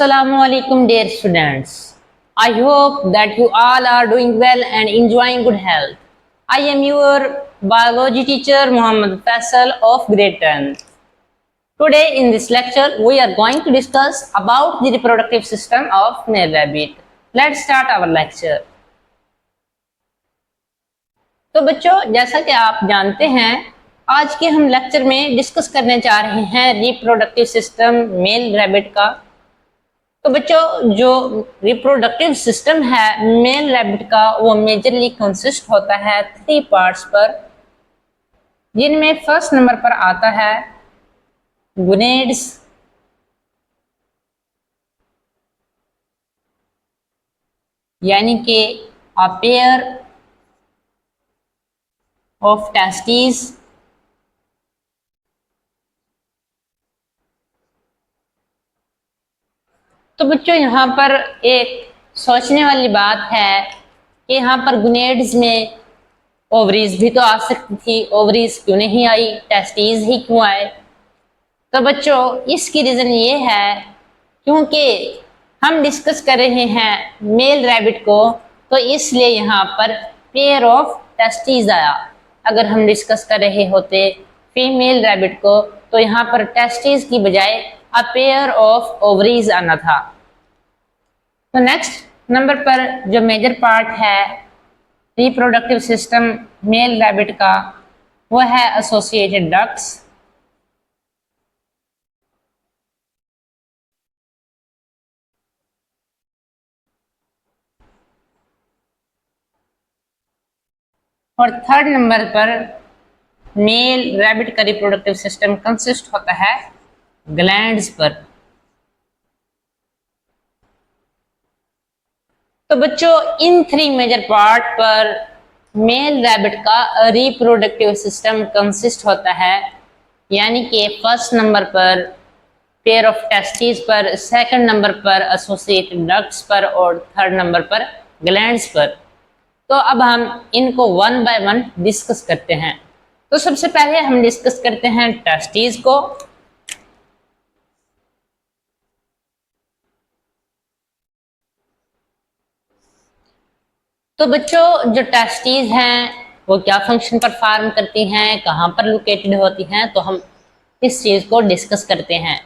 Assalamualaikum dear students. I hope that you all are doing well and enjoying good health. I am your biology teacher Muhammad Faisal of grade 10. Today in this lecture we are going to discuss about the reproductive system of male rabbit. Let's start our lecture. तो बच्चों जैसा कि आप जानते हैं आज के हम लेक्चर में डिस्कस करने जा रहे हैं रिप्रोडक्टिव सिस्टम मेल रैबिट का। तो बच्चों जो रिप्रोडक्टिव सिस्टम है मेल रैबिट का वो मेजरली कंसिस्ट होता है 3 पार्ट्स पर, जिनमें फर्स्ट नंबर पर आता है गोनेड्स, यानी कि अ पेयर ऑफ टेस्टिस, तो बच्चों यहाँ पर एक सोचने वाली बात है कि यहाँ पर गोनेड्स में ओवरीज भी तो आ सकती थी, ओवरीज क्यों नहीं आई, टेस्टिस ही क्यों आए? तो बच्चों इसकी रीज़न ये है क्योंकि हम डिस्कस कर रहे हैं मेल रैबिट को, तो इसलिए यहाँ पर पेयर ऑफ टेस्टिस आया। अगर हम डिस्कस कर रहे होते फीमेल रैबिट को तो यहाँ पर टेस्टिस की बजाय अ पेयर ऑफ ओवरीज आना था। तो नेक्स्ट नंबर पर जो मेजर पार्ट है रिप्रोडक्टिव सिस्टम मेल रैबिट का वो है एसोसिएटेड डक्ट्स। और थर्ड नंबर पर मेल रैबिट का रिप्रोडक्टिव सिस्टम कंसिस्ट होता है ग्लैंड्स पर। तो बच्चों इन 3 मेजर पार्ट पर मेल रैबिट का रिप्रोडक्टिव सिस्टम कंसिस्ट होता है, यानी कि फर्स्ट नंबर पर पेयर ऑफ टेस्टिस पर, सेकंड नंबर पर एसोसिएटेड डक्ट्स पर और थर्ड नंबर पर ग्लैंड्स पर। तो अब हम इनको वन बाय वन डिस्कस करते हैं। तो सबसे पहले हम डिस्कस करते हैं टेस्टिस को। तो बच्चों जो टेस्टिस हैं वो क्या फंक्शन परफॉर्म करती हैं, कहाँ पर लोकेटेड होती हैं, तो हम इस चीज़ को डिस्कस करते हैं।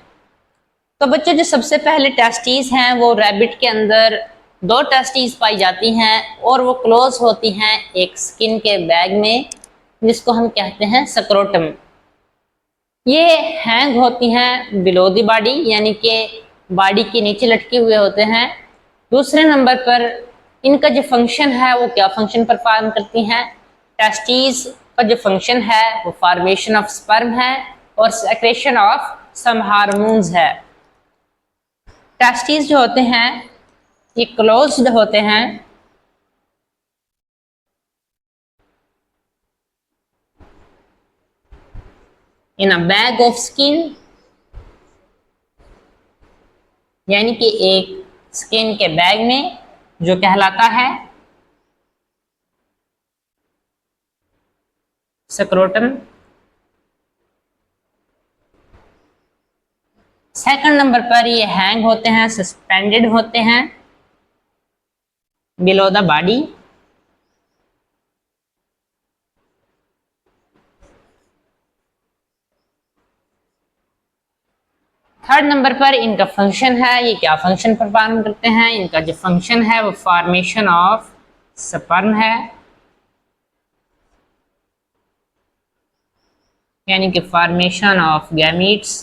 तो बच्चों जो सबसे पहले टेस्टिस हैं वो रैबिट के अंदर 2 टेस्टिस पाई जाती हैं और वो क्लोज होती हैं एक स्किन के बैग में जिसको हम कहते हैं स्क्रोटम। ये हैंग होती हैं बिलो द बॉडी, यानी कि बॉडी के नीचे लटके हुए होते हैं। दूसरे नंबर पर इनका जो फंक्शन है वो क्या फंक्शन परफॉर्म करती हैं? टेस्टिस का जो फंक्शन है वो फॉर्मेशन ऑफ स्पर्म है और सेक्रेशन ऑफ सम हार्मोन्स है। टेस्टिस जो होते हैं ये क्लोज्ड होते हैं इन अ बैग ऑफ स्किन, यानी कि एक स्किन के बैग में जो कहलाता है स्क्रोटम। सेकंड नंबर पर ये हैंग होते हैं, सस्पेंडेड होते हैं below the body. Third number पर इनका फंक्शन है, ये क्या फंक्शन परफॉर्म करते हैं? इनका जो फंक्शन है वो फॉर्मेशन ऑफ स्पर्म है, यानी कि फॉर्मेशन ऑफ गैमीट्स।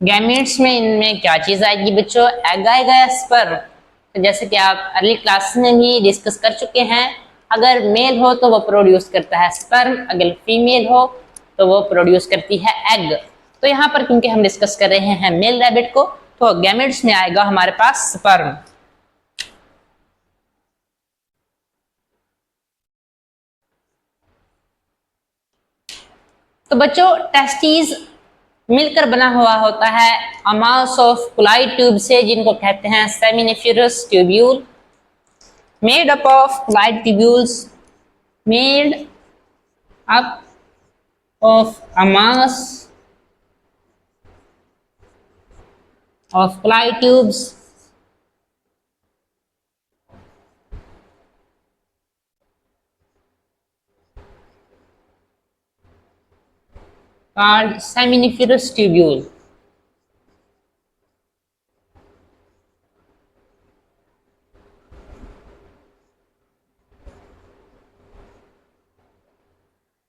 गैमीट्स में इनमें क्या चीज आएगी बच्चों? एग आएगा या स्पर्म। तो जैसे कि आप अर्ली क्लास में भी डिस्कस कर चुके हैं, अगर मेल हो तो वो प्रोड्यूस करता है स्पर्म, अगर फीमेल हो तो वो प्रोड्यूस करती है एग। तो यहाँ पर क्योंकि हम डिस्कस कर रहे हैं मेल रैबिट को, तो गैमेट्स में आएगा हमारे पास स्पर्म। तो बच्चों टेस्टिस मिलकर बना हुआ होता है अमास ऑफ कुलाइड ट्यूब से, जिनको कहते हैं seminiferous tubule, made up of colloid tubules made up of a mass of polytubes called seminiferous tubule.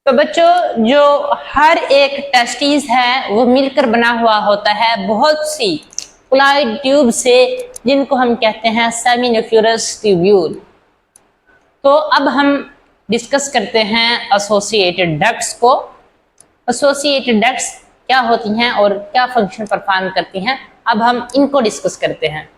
तो बच्चों, जो हर एक टेस्टिस है वो मिलकर बना हुआ होता है बहुत सी क्लोराइड ट्यूब से, जिनको हम कहते हैं सेमिनिफरस ट्यूब्यूल। तो अब हम डिस्कस करते हैं एसोसिएटेड डक्ट्स को। एसोसिएटेड डक्ट्स क्या होती हैं और क्या फंक्शन परफॉर्म करती हैं, अब हम इनको डिस्कस करते हैं।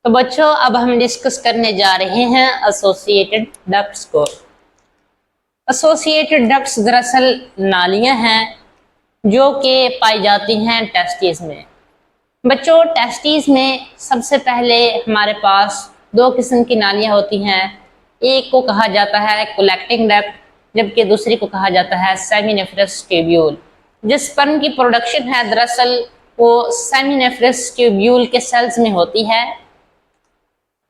तो बच्चों, अब हम डिस्कस करने जा रहे हैं एसोसिएटेड डक्ट्स को। एसोसिएटेड डक्ट्स दरअसल नालियां हैं जो कि पाई जाती हैं टेस्टिस में। बच्चों, टेस्टिस में सबसे पहले हमारे पास दो किस्म की नालियां होती हैं। एक को कहा जाता है कलेक्टिंग डक्ट, जबकि दूसरी को कहा जाता है सेमिनिफरस ट्यूब्यूल। जो स्पर्म की प्रोडक्शन है दरअसल वो सेमिनिफरस ट्यूब्यूल के सेल्स में होती है।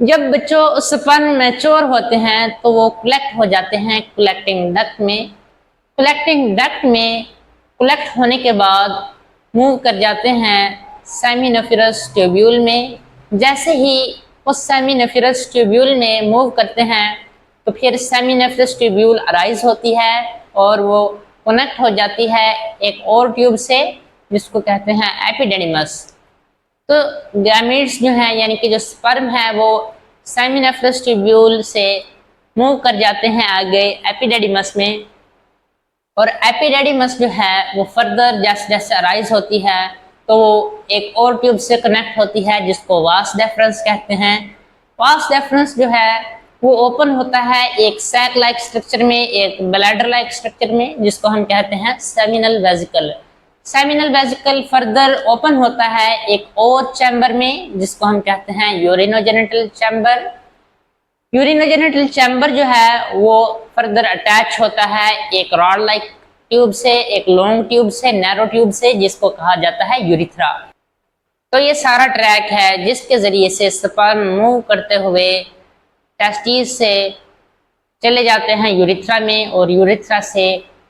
जब बच्चों स्पर्म मैच्योर होते हैं तो वो कलेक्ट हो जाते हैं कलेक्टिंग डक्ट में। कलेक्टिंग डक्ट में कलेक्ट होने के बाद मूव कर जाते हैं सेमिनिफरस ट्यूब्यूल में। जैसे ही वो सेमिनिफरस ट्यूब्यूल में मूव करते हैं तो फिर सेमिनिफरस ट्यूब्यूल अराइज होती है और वो कनेक्ट हो जाती है एक और ट्यूब से, जिसको कहते हैं एपिडेडिमस। तो गैमीट्स जो है यानी कि जो स्पर्म है वो सेमिनिफरस ट्यूब्यूल से मूव कर जाते हैं आगे एपिडेडिमस में, और एपिडेडिमस जो है वो फर्दर जैसे जैसे अराइज होती है तो वो एक और ट्यूब से कनेक्ट होती है जिसको वास डेफरेंस कहते हैं। वास डेफरेंस जो है वो ओपन होता है एक सैक लाइक स्ट्रक्चर में, एक ब्लैडर लाइक स्ट्रक्चर में, जिसको हम कहते हैं seminal vesicle. Seminal vesicle further open होता है एक और चैम्बर में, जिसको हम कहते हैं यूरिनोजेनिटल चैम्बर। यूरिनोजेनिटल चैम्बर जो है वो फर्दर अटैच होता है एक रॉड लाइक ट्यूब से, एक लॉन्ग ट्यूब से, नैरो ट्यूब से, जिसको कहा जाता है यूरिथ्रा। तो ये सारा ट्रैक है जिसके जरिए से स्पर्म मूव करते हुए टेस्टिस से चले जाते हैं यूरिथ्रा में, और यूरिथ्रा से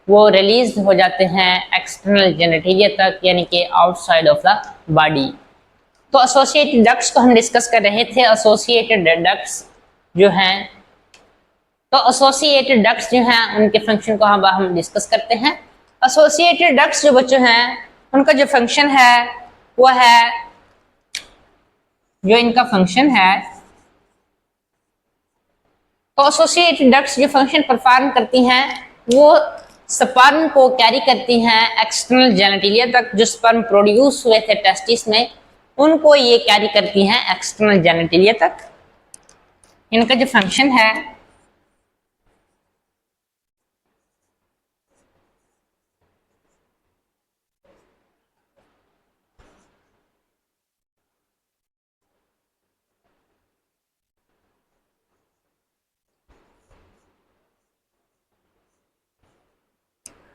वो रिलीज हो जाते हैं एक्सटर्नल जेनिटेलिया तक, यानी कि आउटसाइड ऑफ द बॉडी। तो एसोसिएटेड डक्ट्स को हम डिस्कस कर रहे थे। एसोसिएटेड डक्ट्स जो हैं, तो एसोसिएटेड डक्ट्स जो हैं उनके फंक्शन को हम डिस्कस करते हैं। एसोसिएटेड डक्ट्स जो बच्चों हैं उनका जो फंक्शन है वो है, जो इनका फंक्शन है, तो एसोसिएटेड डक्ट्स जो फंक्शन परफॉर्म करती हैं वो स्पर्म को कैरी करती हैं एक्सटर्नल जेनिटेलिया तक। जो स्पर्म प्रोड्यूस हुए थे टेस्टिस में उनको ये कैरी करती हैं एक्सटर्नल जेनिटेलिया तक। इनका जो फंक्शन है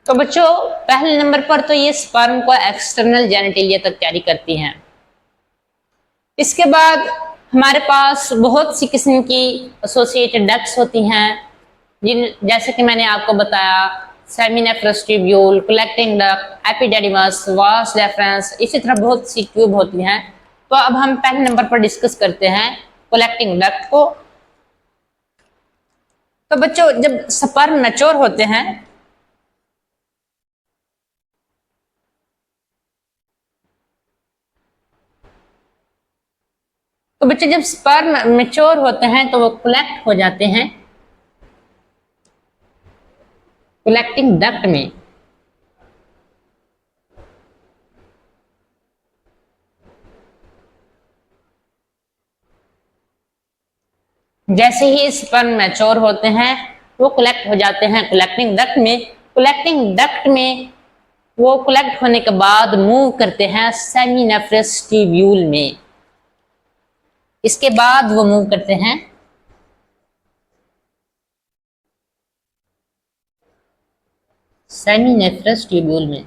तो बच्चों, पहले नंबर पर तो ये स्पर्म को एक्सटर्नल जेनिटेलिया तक कैरी करती हैं। इसके बाद हमारे पास बहुत सी किस्म की एसोसिएटेड डक्ट्स होती हैं, जिन जैसे कि मैंने आपको बताया seminiferous tubule, collecting duct, epididymis, vas deferens, इसी तरह बहुत सी ट्यूब होती हैं। तो अब हम पहले नंबर पर डिस्कस करते हैं कलेक्टिंग डक्ट को। तो बच्चों, जब स्पर्म मैच्योर होते हैं तो बच्चे जब स्पर्म मैच्योर होते हैं तो वो कलेक्ट हो जाते हैं कलेक्टिंग डक्ट में। जैसे ही स्पर्म मैच्योर होते हैं वो कलेक्ट हो जाते हैं कलेक्टिंग डक्ट में। कलेक्टिंग डक्ट में वो कलेक्ट होने के बाद मूव करते हैं सेमिनेफ्रस ट्यूब्यूल में। इसके बाद वो मूव करते हैं सेमिनेफ्रस ट्यूब्यूल में।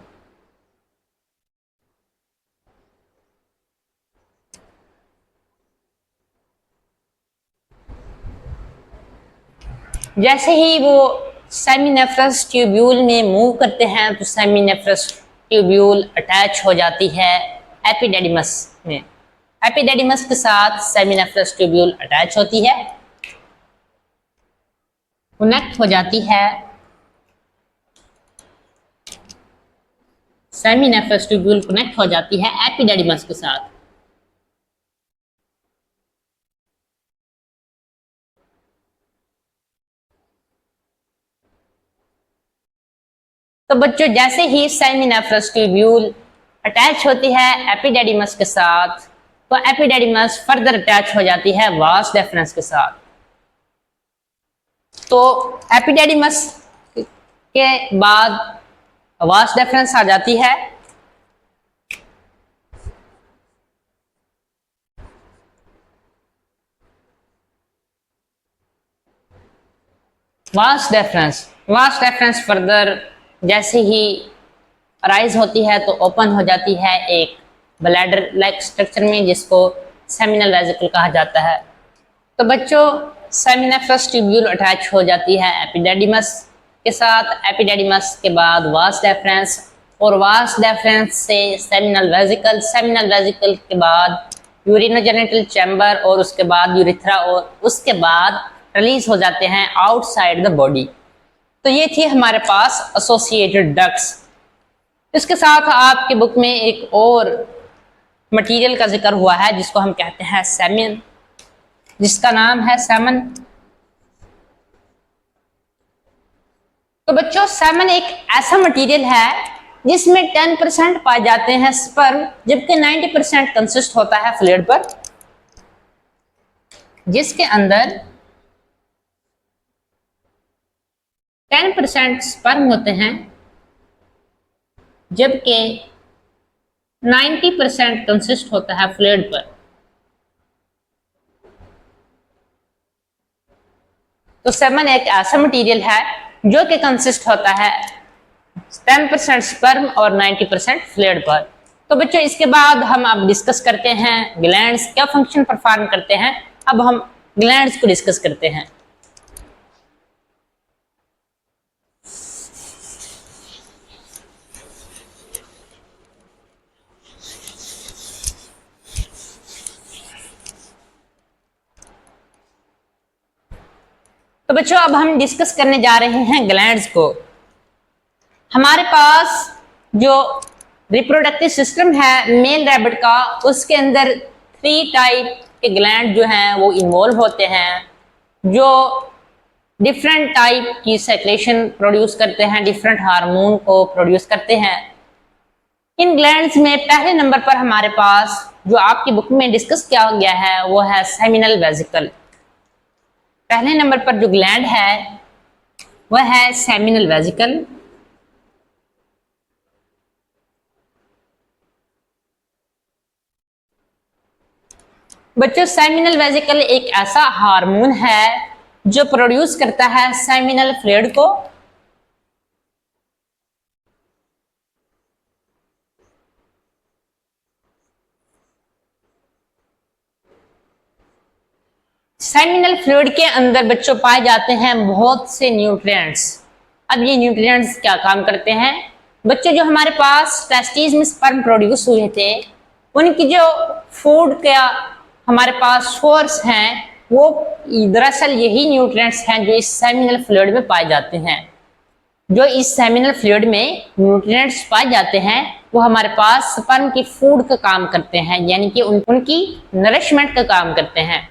जैसे ही वो सेमिनेफ्रस ट्यूब्यूल में मूव करते हैं तो सेमिनेफ्रस ट्यूब्यूल अटैच हो जाती है एपिडेडिमस में। एपिडेडिमस के साथ सेमिनेफ्रस ट्यूब्यूल अटैच होती है, कनेक्ट हो जाती है सेमिनेफ्रस ट्यूब्यूल कनेक्ट हो जाती है एपिडेडिमस के साथ। तो बच्चों जैसे ही सेमिनेफ्रस ट्यूब्यूल अटैच होती है एपिडेडिमस के साथ तो एपिडेडिमस फर्दर अटैच हो जाती है वास डेफरेंस के साथ। तो एपिडेडिमस के बाद वास डेफरेंस आ जाती है। वास डेफरेंस फर्दर जैसे ही अराइज होती है तो ओपन हो जाती है एक ब्लैडर लाइक स्ट्रक्चर में जिसको सेमिनल वेसिकल कहा जाता है। तो बच्चों सेमिनेफ्रस ट्यूब्यूल अटैच हो जाती है एपिडेडिमस के साथ। एपिडेडिमस के बाद वास डेफरेंस और वास डेफरेंस से सेमिनल वेसिकल के बाद यूरिनोजेनिटल चैम्बर और उसके बाद यूरिथ्रा और उसके बाद रिलीज हो जाते हैं आउटसाइड द बॉडी। तो ये थी हमारे पास एसोसिएटेड डक्ट्स। इसके साथ आपकी बुक में एक और मटेरियल का जिक्र हुआ है जिसको हम कहते हैं सेमेन, जिसका नाम है सेमन। तो बच्चों सेमन एक ऐसा मटेरियल है जिसमें 10% पाए जाते हैं स्पर्म, जबकि 90% कंसिस्ट होता है फ्लूइड पर, जिसके अंदर 10% स्पर्म होते हैं जबकि 90% कंसिस्ट होता है फ्लूइड पर। तो सेमन एक ऐसा मटेरियल है जो कि कंसिस्ट होता है 10% स्पर्म और 90% फ्लूइड पर। तो बच्चों इसके बाद हम अब डिस्कस करते हैं ग्लैंड्स क्या फंक्शन परफॉर्म करते हैं। अब हम ग्लैंड्स को डिस्कस करते हैं। तो बच्चों अब हम डिस्कस करने जा रहे हैं ग्लैंड्स को। हमारे पास जो रिप्रोडक्टिव सिस्टम है मेल रैबिट का, उसके अंदर 3 टाइप के ग्लैंड जो हैं वो इन्वॉल्व होते हैं, जो डिफरेंट टाइप की सेक्रेशन प्रोड्यूस करते हैं, डिफरेंट हार्मोन को प्रोड्यूस करते हैं। इन ग्लैंड्स में पहले नंबर पर हमारे पास जो आपकी बुक में डिस्कस किया गया है वो है सेमिनल वेसिकल। पहले नंबर पर जो ग्लैंड है वह है सेमिनल वेसिकल। बच्चों सेमिनल वेसिकल एक ऐसा हार्मोन है जो प्रोड्यूस करता है सेमिनल फ्लूइड को। सेमिनल फ्लूइड के अंदर बच्चों पाए जाते हैं बहुत से न्यूट्रिएंट्स। अब ये न्यूट्रिएंट्स क्या काम करते हैं बच्चों? जो हमारे पास टेस्टिस में स्पर्म प्रोड्यूस हुए थे उनकी जो फूड का हमारे पास सोर्स हैं वो दरअसल यही न्यूट्रिएंट्स हैं जो इस सेमिनल फ्लूइड में पाए जाते हैं। जो इस सेमिनल फ्लूइड में न्यूट्रिएंट्स पाए जाते हैं वो हमारे पास स्पर्म की फूड का काम करते हैं, यानी कि उनकी नरिशमेंट का काम करते हैं।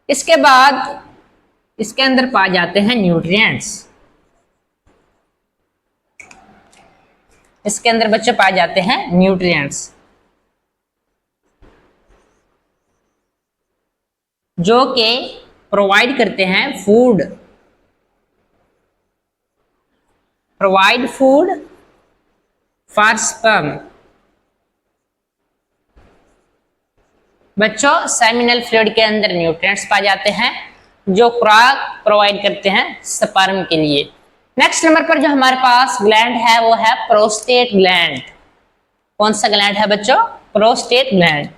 इसके बाद इसके अंदर पाए जाते हैं न्यूट्रिएंट्स। इसके अंदर बच्चों पाए जाते हैं न्यूट्रिएंट्स जो कि प्रोवाइड करते हैं food, provide food for sperm. बच्चों सेमिनल फ्लूइड के अंदर न्यूट्रिएंट्स पाए जाते हैं जो खुराक प्रोवाइड करते हैं स्पर्म के लिए। नेक्स्ट नंबर पर जो हमारे पास ग्लैंड है वो है प्रोस्टेट ग्लैंड। कौन सा ग्लैंड है बच्चों? Prostate gland.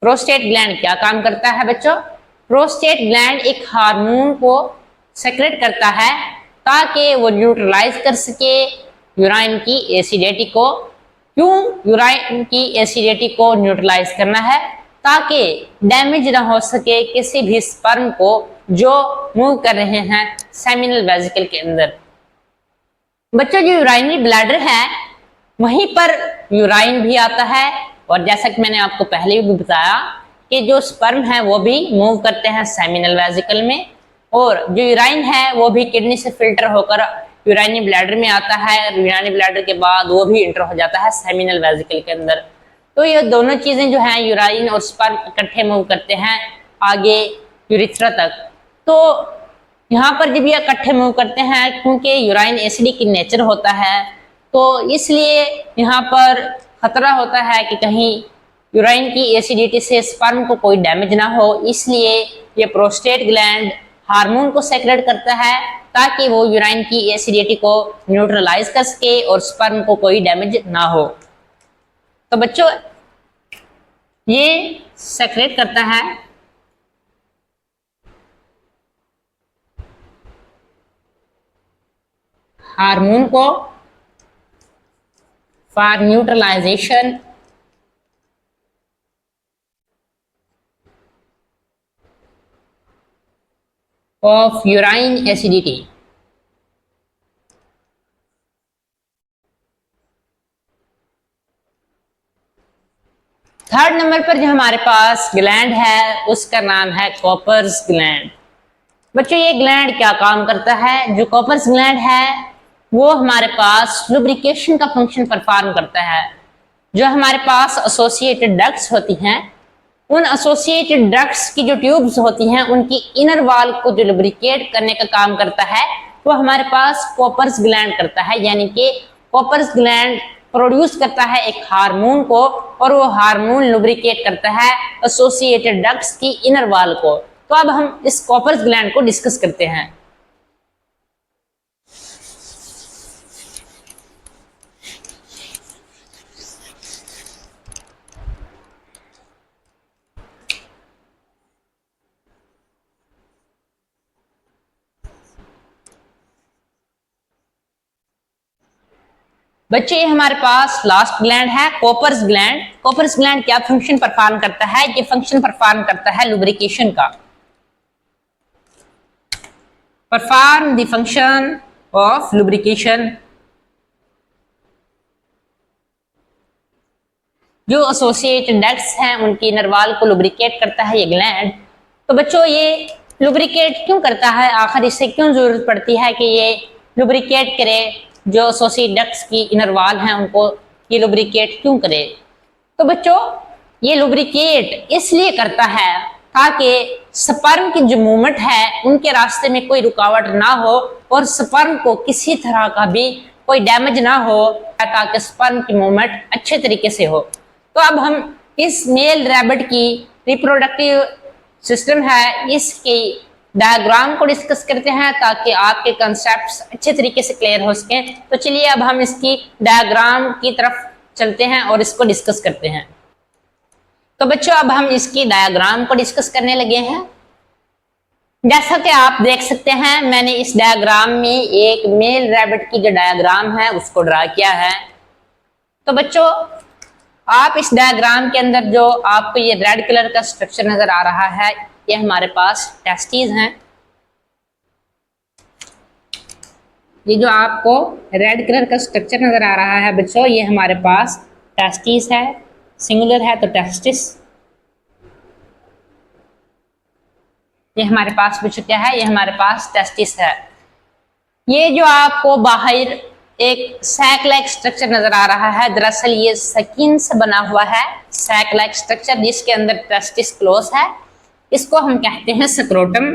प्रोस्टेट ग्लैंड क्या काम करता है बच्चों? प्रोस्टेट ग्लैंड एक हार्मोन को सेक्रेट करता है ताकि वो न्यूट्रलाइज कर सके यूराइन की एसिडिटी को। क्यों यूराइन की एसिडिटी को न्यूट्रलाइज करना है? ताकि डैमेज ना हो सके किसी भी स्पर्म को जो मूव कर रहे हैं सेमिनल वेसिकल के अंदर। बच्चों जो यूराइनरी ब्लैडर है वहीं पर यूराइन भी आता है, और जैसा कि मैंने आपको पहले भी बताया कि जो स्पर्म है वो भी मूव करते हैं सेमिनल वेसिकल में, और जो यूराइन है वो भी किडनी से फिल्टर होकर यूराइनरी ब्लैडर में आता है। यूराइनरी ब्लैडर के बाद वो भी इंटर हो जाता है सेमिनल वेसिकल के अंदर। तो ये दोनों चीजें जो हैं यूराइन और स्पर्म इकट्ठे मूव करते हैं आगे यूरिथ्रा तक। तो यहाँ पर जब ये इकट्ठे मूव करते हैं, क्योंकि यूराइन एसिडिक in नेचर होता है, तो इसलिए यहाँ पर खतरा होता है कि कहीं यूराइन की एसिडिटी से स्पर्म को कोई डैमेज ना हो। इसलिए ये प्रोस्टेट ग्लैंड हार्मोन को सेक्रेट करता है ताकि वो यूराइन की एसिडिटी को न्यूट्रलाइज कर सके और स्पर्म को कोई डैमेज ना हो। तो बच्चों ये सेक्रेट करता है हार्मोन को for neutralization of urine acidity. Third number पर जो हमारे पास ग्लैंड है उसका नाम है कॉपर्स ग्लैंड। बच्चों ये ग्लैंड क्या काम करता है? जो कॉपर्स ग्लैंड है वो हमारे पास लुब्रिकेशन का फंक्शन परफॉर्म करता है। जो हमारे पास एसोसिएटेड डक्ट्स होती हैं, उन एसोसिएटेड डक्ट्स की जो ट्यूब्स होती हैं उनकी इनर वॉल को जो लुब्रिकेट करने का काम करता है वो हमारे पास कॉपर्स ग्लैंड करता है। यानी कि कॉपर्स ग्लैंड प्रोड्यूस करता है एक हार्मोन को, और वो हार्मोन लुब्रिकेट करता है एसोसिएटेड डक्ट्स की इनर वॉल को। तो अब हम इस कॉपर्स ग्लैंड को डिस्कस करते हैं। बच्चे ये हमारे पास लास्ट ग्लैंड है कॉपर्स ग्लैंड। कॉपर्स ग्लैंड क्या फंक्शन परफॉर्म करता है? ये फंक्शन परफॉर्म करता है लुब्रिकेशन का। Perform the function of lubrication. जो एसोसिएटेड डक्ट्स हैं उनकी इनर वॉल को लुब्रिकेट करता है ये ग्लैंड। तो बच्चों ये लुब्रिकेट क्यों करता है? आखिर इससे क्यों जरूरत पड़ती है कि ये लुब्रिकेट करे? जो एसोसिएटेड डक्ट्स की इनर वॉल हैं उनको ये लुब्रिकेट क्यों करे? तो बच्चों ये लुब्रिकेट इसलिए करता है ताकि स्पर्म की जो मूवमेंट है उनके रास्ते में कोई रुकावट ना हो और स्पर्म को किसी तरह का भी कोई डैमेज ना हो, ताकि स्पर्म की मूवमेंट अच्छे तरीके से हो। तो अब हम इस मेल रैबिट की रिप्रोडक्टिव सिस्टम है इसकी डायग्राम को डिस्कस करते हैं ताकि आपके कंसेप्ट्स अच्छे तरीके से क्लियर हो सके। तो चलिए अब हम इसकी डायग्राम की तरफ चलते हैं और इसको डिस्कस करते हैं। तो बच्चों अब हम इसकी डायग्राम को डिस्कस करने लगे हैं। जैसा कि आप देख सकते हैं मैंने इस डायग्राम में एक मेल रैबिट की जो डायग्राम है उसको ड्रा किया है। तो बच्चों आप इस डायग्राम के अंदर जो आपको ये रेड कलर का स्ट्रक्चर नजर आ रहा है ये हमारे पास टेस्टिस हैं। ये जो आपको रेड कलर का स्ट्रक्चर नजर आ रहा है बच्चों, ये हमारे पास टेस्टिस है, सिंगुलर है तो टेस्टिस। ये हमारे पास बच्चों क्या है, ये हमारे पास टेस्टिस है। ये जो आपको बाहर एक सैक लाइक स्ट्रक्चर नजर आ रहा है, दरअसल ये स्किन से बना हुआ है, सैक लाइक स्ट्रक्चर जिसके अंदर टेस्टिस क्लोज है, इसको हम कहते हैं स्क्रोटम।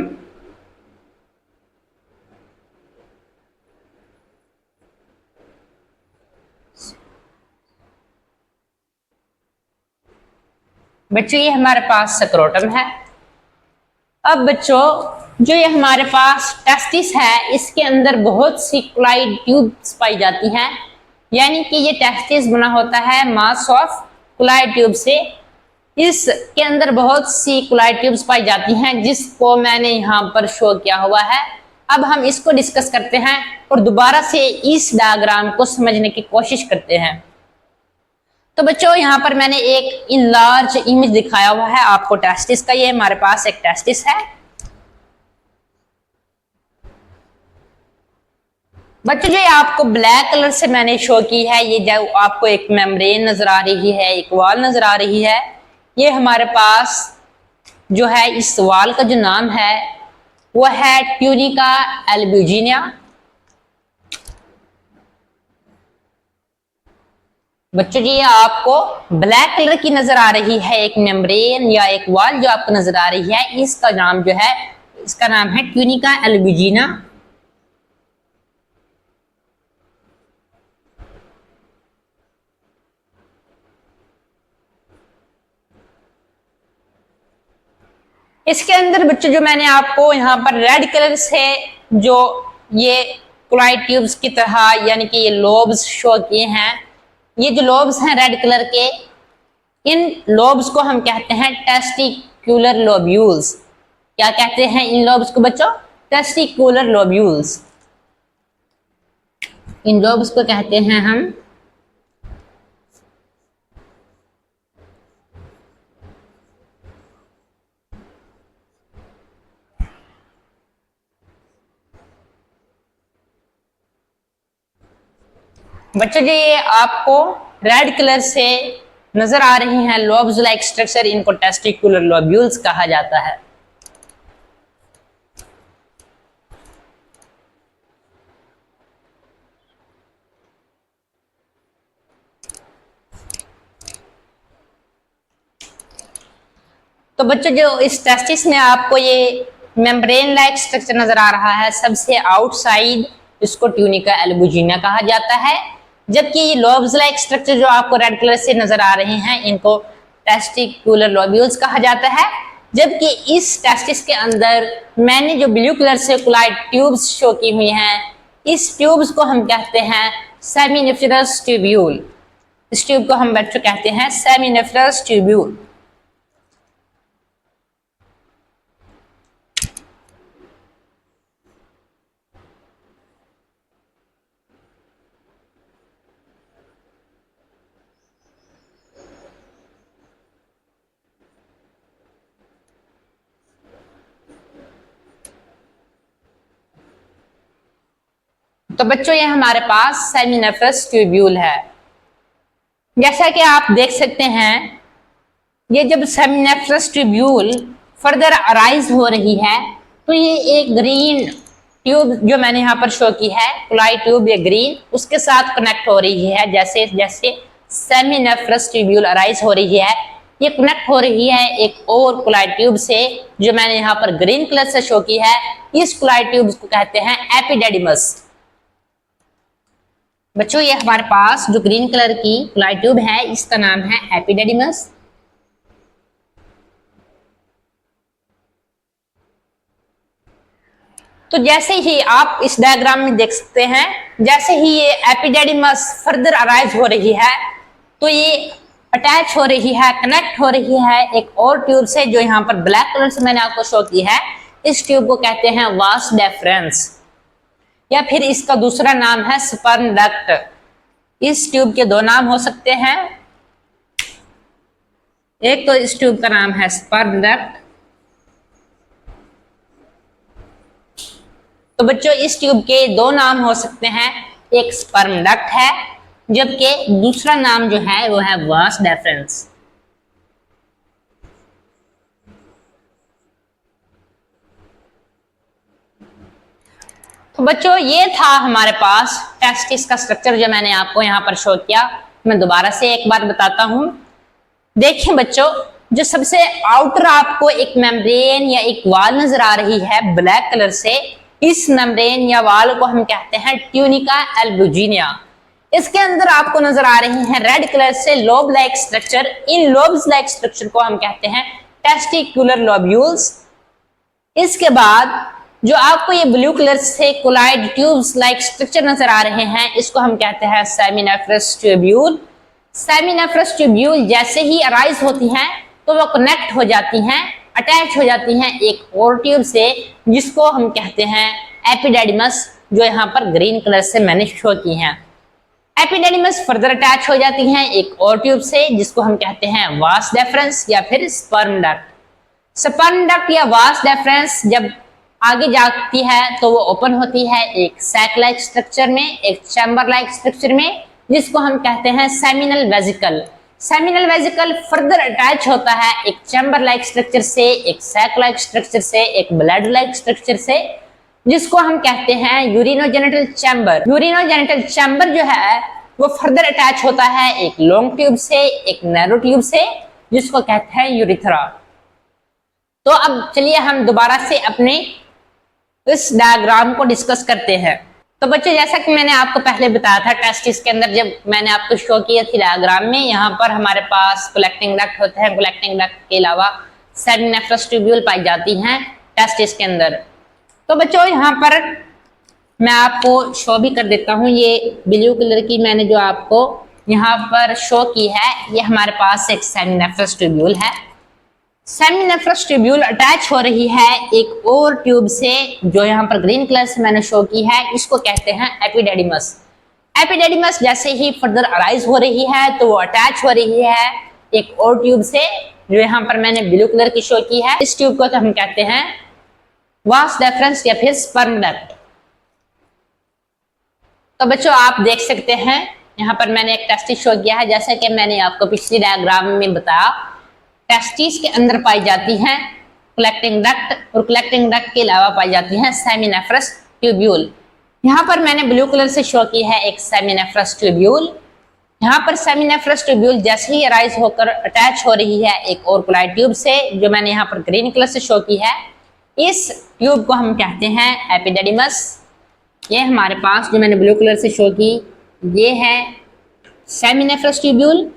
बच्चों ये हमारे पास स्क्रोटम है। अब बच्चों जो ये हमारे पास टेस्टिस है, इसके अंदर बहुत सी क्लाइड ट्यूब्स पाई जाती हैं, यानी कि ये टेस्टिस बना होता है मास ऑफ क्लाइड ट्यूब से। इसके अंदर बहुत सी क्लाइड ट्यूब्स पाई जाती हैं, जिसको मैंने यहाँ पर शो किया हुआ है। अब हम इसको डिस्कस करते हैं और दोबारा से इस डायग्राम को समझने की कोशिश करते हैं। तो बच्चों यहाँ पर मैंने एक इन लार्ज इमेज दिखाया हुआ है आपको टेस्टिस का। ये हमारे पास एक टेस्टिस है। बच्चों जो आपको ब्लैक कलर से मैंने शो की है, ये जो आपको एक मेम्ब्रेन नजर आ रही है, एक वॉल नजर आ रही है, ये हमारे पास जो है इस वॉल का जो नाम है वो है ट्यूनिका एल्ब्यूजिनिया। बच्चों जी ये आपको ब्लैक कलर की नजर आ रही है एक मेम्ब्रेन या एक वॉल जो आपको नजर आ रही है, इसका नाम जो है, इसका नाम है ट्यूनिका एल्ब्यूजिना। इसके अंदर बच्चों जो मैंने आपको यहाँ पर रेड कलर से जो ये क्लाइड ट्यूब्स की तरह यानी कि ये लोब्स शो किए हैं, ये जो लोब्स हैं रेड कलर के, इन लोब्स को हम कहते हैं टेस्टिक्युलर लोब्यूल्स। क्या कहते हैं इन लोब्स को बच्चों? Testicular lobules. इन लोब्स को कहते हैं हम बच्चों जी ये आपको रेड कलर से नजर आ रही हैं लोब्स लाइक स्ट्रक्चर, इनको टेस्टिकुलर लोब्यूल्स कहा जाता है। तो बच्चों जो इस टेस्टिस में आपको ये मेम्ब्रेन लाइक स्ट्रक्चर नजर आ रहा है, सबसे आउटसाइड इसको ट्यूनिका एल्ब्यूजिना कहा जाता है, जबकि ये लोब्स लाइक स्ट्रक्चर जो आपको रेड कलर से नजर आ रहे हैं इनको टेस्टिकुलर लोब्यूल्स कहा जाता है। जबकि इस टेस्टिस के अंदर मैंने जो ब्लू कलर से क्लाइड ट्यूब्स शो की हुई हैं, इस ट्यूब्स को हम कहते हैं सेमिनिफरस ट्यूब्यूल। इस ट्यूब को हम बच्चों कहते हैं सेमिनिफरस ट्यूब्यूल। तो बच्चों ये हमारे पास सेमिनिफरस ट्यूब्यूल है। जैसा कि आप देख सकते हैं, ये जब सेमिनिफरस ट्यूब्यूल फर्दर अराइज हो रही है तो ये एक ग्रीन ट्यूब जो मैंने यहाँ पर शो की है, क्लाइड ट्यूब, ये ग्रीन उसके साथ कनेक्ट हो रही है। जैसे जैसे सेमिनिफरस ट्यूब्यूल अराइज हो रही है, ये कनेक्ट हो रही है एक और क्लाइड ट्यूब से जो मैंने यहाँ पर ग्रीन कलर से शो की है। इस क्लाइड ट्यूब को कहते हैं एपिडेडिमस। बच्चों ये हमारे पास जो ग्रीन कलर की क्लाइड ट्यूब है इसका नाम है एपिडेडिमस। तो जैसे ही आप इस डायग्राम में देख सकते हैं, जैसे ही ये एपिडेडिमस फर्दर अराइज हो रही है तो ये अटैच हो रही है, कनेक्ट हो रही है एक और ट्यूब से जो यहाँ पर ब्लैक कलर से मैंने आपको शो की है। इस ट्यूब को कहते हैं वास डेफरेंस, या फिर इसका दूसरा नाम है स्पर्म डक्ट। इस ट्यूब के दो नाम हो सकते हैं, एक तो इस ट्यूब का नाम है स्पर्म डक्ट। तो बच्चों इस ट्यूब के दो नाम हो सकते हैं, एक स्पर्म डक्ट है जबकि दूसरा नाम जो है वो है वास डेफरेंस। तो बच्चों ये था हमारे पास टेस्टिस का स्ट्रक्चर जो मैंने आपको यहाँ पर शो किया। मैं दोबारा से एक बार बताता हूँ। देखिए बच्चों, जो सबसे आउटर आपको एक मेम्ब्रेन या एक वाल नजर आ रही है ब्लैक कलर से, इस मेम्ब्रेन या वाल को हम कहते हैं ट्यूनिका एल्बुजिनिया। इसके अंदर आपको नजर आ रही है रेड कलर से लोब लाइक स्ट्रक्चर। इन लोब्स लाइक स्ट्रक्चर को हम कहते हैं टेस्टिकुलर लोब्यूल्स। इसके बाद जो आपको ये ब्लू कलर से कोलाइड ट्यूब्स लाइक स्ट्रक्चर नजर आ रहे हैं, इसको हम कहते हैं सेमिनेफ्रस ट्यूब्यूल। सेमिनेफ्रस ट्यूब्यूल जैसे ही अराइज होती हैं तो वो कनेक्ट हो जाती हैं, अटैच हो जाती हैं एक और ट्यूब से, जिसको हम कहते हैं एपिडेडिमस, जो यहाँ पर ग्रीन कलर से मैंने शो की हैं। एपिडेडिमस फर्दर अटैच हो जाती हैं एक और ट्यूब से, जिसको हम कहते हैं वास डेफरेंस या फिर स्पर्म डक्ट। स्पर्म डक्ट या वास डेफरेंस जब आगे जाती है तो वो ओपन होती है एक सैक लाइक स्ट्रक्चर में, एक चैम्बर लाइक स्ट्रक्चर में, जिसको हम कहते हैं seminal vesicle. Seminal vesicle further attach होता है एक चैम्बर लाइक स्ट्रक्चर से, एक सैक लाइक स्ट्रक्चर से, एक ब्लैडर लाइक स्ट्रक्चर से, जिसको हम कहते हैं यूरिनोजेनिटल चैम्बर। यूरिनोजेनिटल चैम्बर जो है वो फर्दर अटैच होता है एक लॉन्ग ट्यूब से, एक नैरो ट्यूब से, जिसको कहते हैं यूरिथ्रा। तो अब चलिए हम दोबारा से अपने इस डायग्राम को डिस्कस करते हैं। तो बच्चों जैसा कि मैंने आपको पहले बताया था टेस्टिस के अंदर, जब मैंने आपको शो किया थी डायग्राम में, यहाँ पर हमारे पास कलेक्टिंग डक्ट होते हैं। कलेक्टिंग डक्ट के अलावा सेमिनेफ्रस ट्यूब्यूल पाई जाती हैं टेस्टिस के अंदर। तो बच्चों यहाँ पर मैं आपको शो भी कर देता हूँ, ये ब्लू कलर की मैंने जो आपको यहाँ पर शो की है, ये हमारे पास एक सेमिनेफ्रस ट्यूब्यूल है। सेमिनेफ्रस ट्यूब्यूल अटैच हो रही है एक और ट्यूब से, जो यहाँ पर ग्रीन कलर से मैंने शो की है, इसको कहते हैं एपिडेडिमस। एपिडेडिमस जैसे ही फर्दर अराइज हो रही है तो वो अटैच हो रही है एक और ट्यूब से, जो यहाँ पर मैंने ब्लू कलर की शो की है। इस ट्यूब को तो हम कहते हैं वास डेफरेंस या फिर स्पर्म डक्ट। तो बच्चों आप देख सकते हैं यहाँ पर मैंने एक टेस्टिस शो किया है, जैसा कि मैंने आपको पिछली डायग्राम में बताया। टेस्टिस के अंदर पाई जाती हैं कलेक्टिंग डक्ट, और कलेक्टिंग डक्ट के अलावा पाई जाती हैं सेमिनेफ्रस ट्यूब्यूल। यहाँ पर मैंने ब्लू कलर से शो की है एक सेमिनेफ्रस ट्यूब्यूल। यहाँ पर सेमिनेफ्रस ट्यूब्यूल जैसे ही अराइज होकर अटैच हो रही है एक और कोलाइड ट्यूब से, जो मैंने यहाँ पर ग्रीन कलर से शो की है। इस ट्यूब को हम कहते हैं एपिडेडिमस। ये हमारे पास जो मैंने ब्लू कलर से शो की, ये है सेमिनेफ्रस ट्यूब्यूल।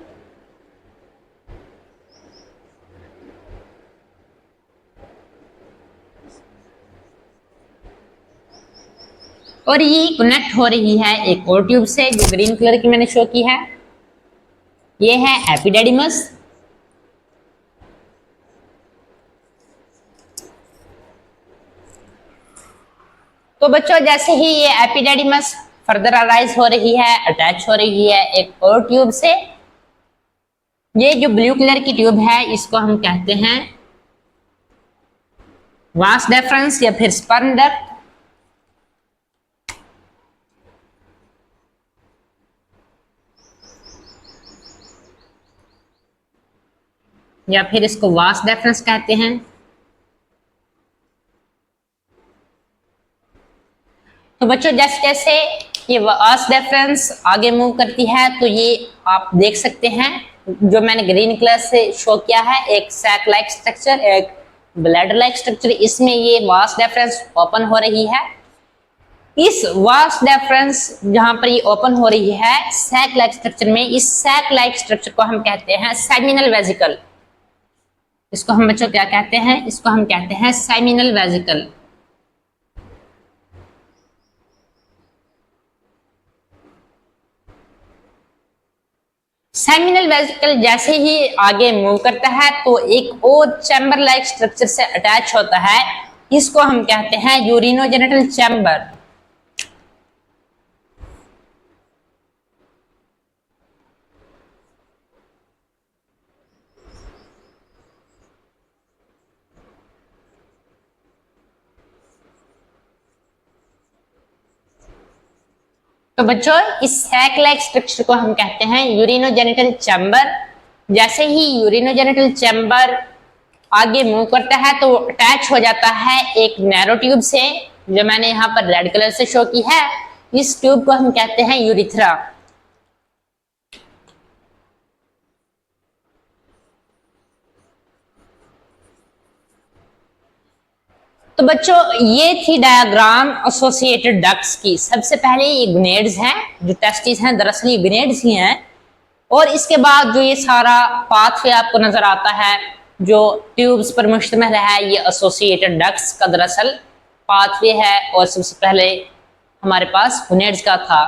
और ये कनेक्ट हो रही है एक और ट्यूब से, जो ग्रीन कलर की मैंने शो की है, ये है एपिडेडिमस। तो बच्चों जैसे ही ये एपिडेडिमस फर्दर अराइज हो रही है, अटैच हो रही है एक और ट्यूब से, ये जो ब्लू कलर की ट्यूब है इसको हम कहते हैं वास डेफरेंस या फिर स्पर्म डक्ट। या फिर इसको वास डेफरेंस कहते हैं। तो बच्चों जैसे जैसे ये वास डेफरेंस आगे मूव करती है तो ये आप देख सकते हैं, जो मैंने ग्रीन कलर से शो किया है, एक सैक लाइक स्ट्रक्चर, एक ब्लैडर लाइक स्ट्रक्चर, इसमें ये वास डेफरेंस ओपन हो रही है। इस वास डेफरेंस जहां पर ये ओपन हो रही है सैक लाइक स्ट्रक्चर में, इस सैक लाइक स्ट्रक्चर को हम कहते हैं सेमिनल वेजिकल। इसको हम बच्चों क्या कहते हैं? इसको हम कहते हैं सेमिनल वेजिकल। सेमिनल वेजिकल जैसे ही आगे मूव करता है तो एक और चैम्बर लाइक स्ट्रक्चर से अटैच होता है, इसको हम कहते हैं यूरिनोजेनिटल चैम्बर। तो बच्चों इस सैक लाइक स्ट्रक्चर को हम कहते हैं यूरिनोजेनिटल चैम्बर। जैसे ही यूरिनोजेनिटल चैम्बर आगे मूव करता है तो अटैच हो जाता है एक नैरो ट्यूब से, जो मैंने यहाँ पर रेड कलर से शो की है। इस ट्यूब को हम कहते हैं यूरिथ्रा। तो बच्चों ये थी डायग्राम एसोसिएटेड डक्ट्स की। सबसे पहले ये गुनेड्स हैं, जो टेस्टिस हैं दरअसल ये गुनेड्स ही हैं। और इसके बाद जो ये सारा पाथवे आपको नजर आता है जो ट्यूब्स पर मुश्तमिल है, ये एसोसिएटेड डक्ट्स का दरअसल पाथवे है और सबसे पहले हमारे पास गुनेड्स का था।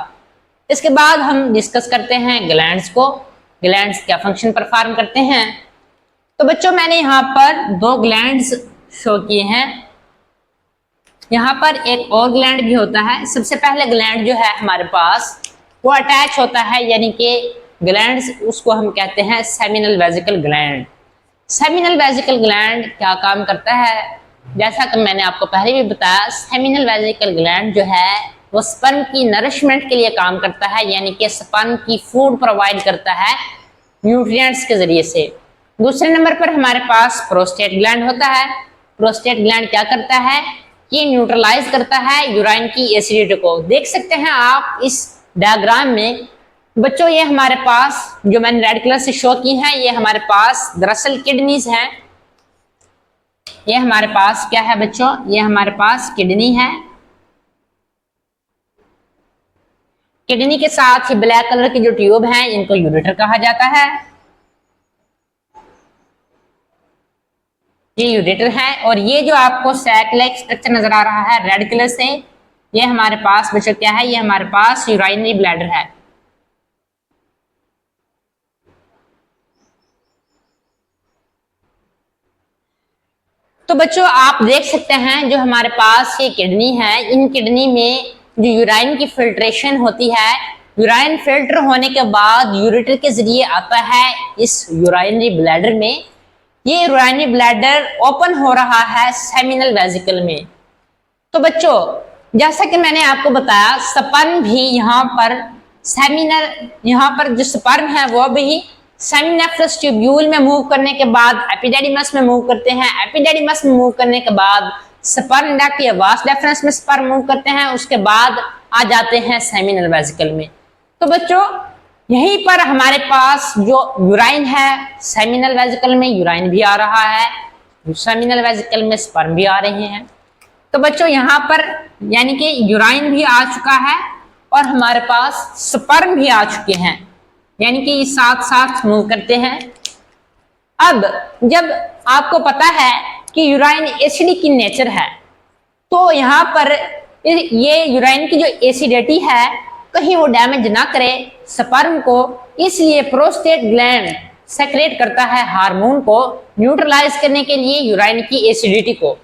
इसके बाद हम डिस्कस करते हैं ग्लैंड्स को। ग्लैंड्स क्या फंक्शन परफॉर्म करते हैं। तो बच्चों मैंने यहाँ पर 2 ग्लैंड्स शो किए हैं। यहाँ पर एक और ग्लैंड भी होता है। सबसे पहले ग्लैंड जो है हमारे पास वो अटैच होता है, यानी कि ग्लैंड्स, उसको हम कहते हैं seminal vesicle gland. Seminal vesicle gland क्या काम करता है, जैसा कि मैंने आपको पहले भी बताया, सेमिनल वेसिकल ग्लैंड जो है वो स्पर्म की नरिशमेंट के लिए काम करता है, यानी कि स्पर्म की फूड प्रोवाइड करता है न्यूट्रिएंट्स के जरिए से। दूसरे नंबर पर हमारे पास प्रोस्टेट ग्लैंड होता है। प्रोस्टेट ग्लैंड क्या करता है, ये न्यूट्रलाइज करता है यूराइन की एसिडिटी को। देख सकते हैं आप इस डायग्राम में बच्चों, ये हमारे पास जो मैंने रेड कलर से शो की है, ये हमारे पास दरअसल किडनीज हैं। ये हमारे पास क्या है बच्चों, ये हमारे पास किडनी है। किडनी के साथ ही ब्लैक कलर की जो ट्यूब है इनको यूरेटर कहा जाता है। ये यूरेटर है। और ये जो आपको सैक लाइक स्ट्रक्चर नजर आ रहा है रेड कलर से, ये हमारे पास बच्चों क्या है, ये हमारे पास यूराइनरी ब्लैडर है। तो बच्चों आप देख सकते हैं जो हमारे पास ये किडनी है, इन किडनी में जो यूराइन की फिल्ट्रेशन होती है, यूराइन फिल्टर होने के बाद यूरेटर के जरिए आता है इस यूराइनरी ब्लैडर में। ये यूराइनरी ब्लैडर ओपन हो रहा है सेमिनल वेसिकल में। तो बच्चों जैसा कि मैंने आपको बताया, स्पर्म भी यहाँ पर सेमिनल, यहाँ पर जो स्पर्म है वो भी सेमिनेफ्रस ट्यूब्यूल में मूव करने के बाद एपिडेडिमस में मूव करते हैं। एपिडेडिमस में मूव करने के बाद स्पर्म डक्ट या वास डेफरेंस में स्पर्म मूव करते हैं, उसके बाद आ जाते हैं सेमिनल वेसिकल में। तो बच्चों यहीं पर हमारे पास जो यूराइन है, सेमिनल वेसिकल में यूराइन भी आ रहा है, सेमिनल वेसिकल में स्पर्म भी आ रहे हैं। तो बच्चों यहाँ पर यानी कि यूराइन भी आ चुका है और हमारे पास स्पर्म भी आ चुके हैं, यानी कि ये साथ साथ मूव करते हैं। अब जब आपको पता है कि यूराइन एसिडिक की नेचर है, तो यहाँ पर ये यूराइन की जो एसिडिटी है कहीं वो डैमेज ना करे स्पर्म को, इसलिए प्रोस्टेट ग्लैंड सेक्रेट करता है हार्मोन को न्यूट्रलाइज करने के लिए यूराइन की एसिडिटी को।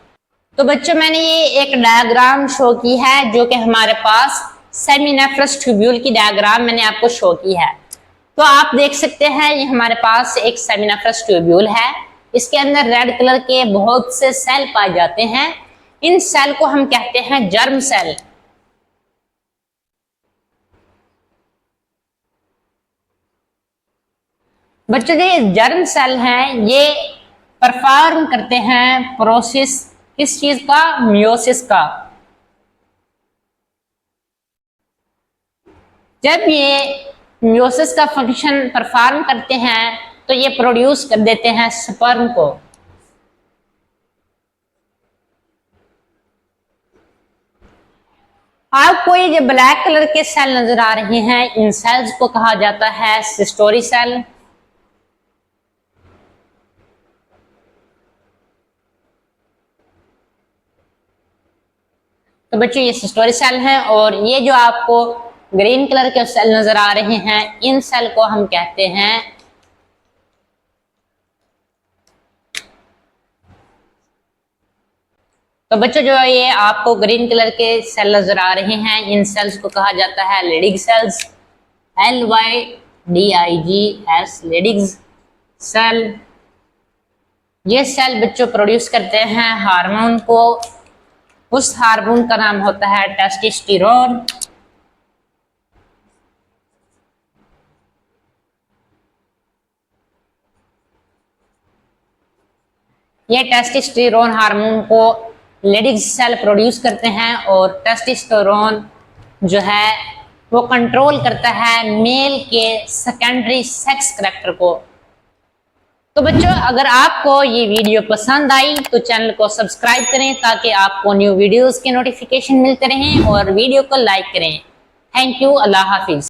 तो बच्चों मैंने ये एक डायग्राम शो की है जो कि हमारे पास सेमिनेफ्रस ट्यूब्यूल की डायग्राम मैंने आपको शो की है। तो आप देख सकते हैं ये हमारे पास एक सेमिनेफ्रस ट्यूब्यूल है। इसके अंदर रेड कलर के बहुत से सेल पाए जाते हैं। इन सेल को हम कहते हैं जर्म सेल। बच्चों ये जर्म सेल हैं, ये परफॉर्म करते हैं प्रोसेस किस चीज का, मियोसिस का। जब ये मियोसिस का फंक्शन परफॉर्म करते हैं तो ये प्रोड्यूस कर देते हैं स्पर्म को। आपको ये जो ब्लैक कलर के सेल नजर आ रहे हैं, इन सेल्स को कहा जाता है सिस्टोरी सेल। तो बच्चों ये सिस्टोरी सेल हैं और ये जो आपको ग्रीन कलर के सेल नजर आ रहे हैं, इन सेल को हम कहते हैं तो बच्चों जो ये आपको ग्रीन कलर के सेल नजर आ रहे हैं, इन सेल्स को कहा जाता है लेडिग सेल्स, LYDIGS, लेडिग्स सेल। ये सेल बच्चों प्रोड्यूस करते हैं हार्मोन को। उस हार्मोन का नाम होता है टेस्टोस्टेरोन। ये टेस्टोस्टेरोन हार्मोन को लेडीज सेल प्रोड्यूस करते हैं और टेस्टोस्टेरोन जो है वो कंट्रोल करता है मेल के सेकेंडरी सेक्स करैक्टर को। तो बच्चों, अगर आपको ये वीडियो पसंद आई तो चैनल को सब्सक्राइब करें ताकि आपको न्यू वीडियोस के नोटिफिकेशन मिलते रहें और वीडियो को लाइक करें। Thank you. Allah Hafiz.